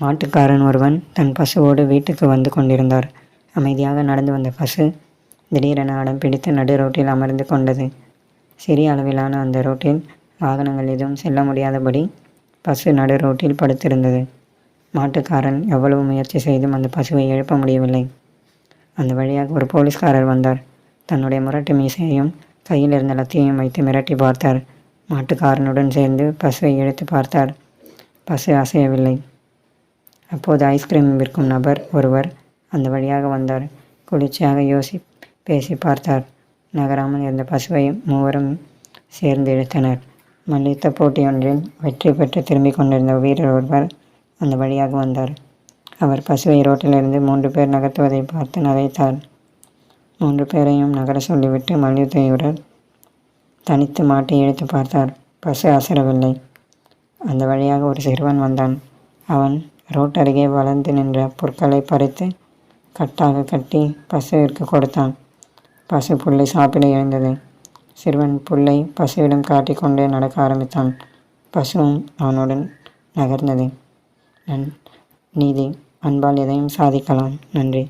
மாட்டுக்காரன் ஒருவன் தன் பசுவோடு வீட்டுக்கு வந்து கொண்டிருந்தார். அமைதியாக நடந்து வந்த பசு திடீரென அடம் பிடித்து நடு ரோட்டில் அமர்ந்து கொண்டது. சிறிய அளவிலான அந்த ரோட்டில் வாகனங்கள் எதுவும் செல்ல முடியாதபடி பசு நடு ரோட்டில் படுத்திருந்தது. மாட்டுக்காரன் எவ்வளவு முயற்சி செய்தும் அந்த பசுவை எழுப்ப முடியவில்லை. அந்த வழியாக ஒரு போலீஸ்காரர் வந்தார். தன்னுடைய முரட்டு மீசையையும் கையில் இருந்த லத்தியையும் வைத்து மிரட்டி பார்த்தார். மாட்டுக்காரனுடன் சேர்ந்து பசுவை இழுத்து பார்த்தார். பசு அசையவில்லை. அப்போது ஐஸ்கிரீம் விற்கும் நபர் ஒருவர் அந்த வழியாக வந்தார். குளிர்ச்சியாக பேசி பார்த்தார். நகராமல் இருந்த பசுவை மூவரும் சேர்ந்து இழுத்தனர். மல்யுத்த போட்டியொன்றில் வெற்றி பெற்று திரும்பிக் கொண்டிருந்த வீரர் ஒருவர் அந்த வழியாக வந்தார். அவர் பசுவை ரோட்டிலிருந்து 3 பேர் நகர்த்துவதை பார்த்து நகைத்தார். 3 பேரையும் நகர சொல்லிவிட்டு மல்யுத்த வீரர் தனித்து மாட்டி இழுத்து பார்த்தார். பசு அசரவில்லை. அந்த வழியாக ஒரு சிறுவன் வந்தான். அவன் ரோட்டருகே வளர்ந்து நின்ற புற்களை பறித்து கட்டாக கட்டி பசுவிற்கு கொடுத்தான். பசு புல்லை சாப்பிட எழுந்தது. சிறுவன் புல்லை பசுவிடம் காட்டிக்கொண்டே நடக்க ஆரம்பித்தான். பசுவும் அவனுடன் நகர்ந்தது. நீதி, அன்பால் எதையும் சாதிக்கலாம். நன்றி.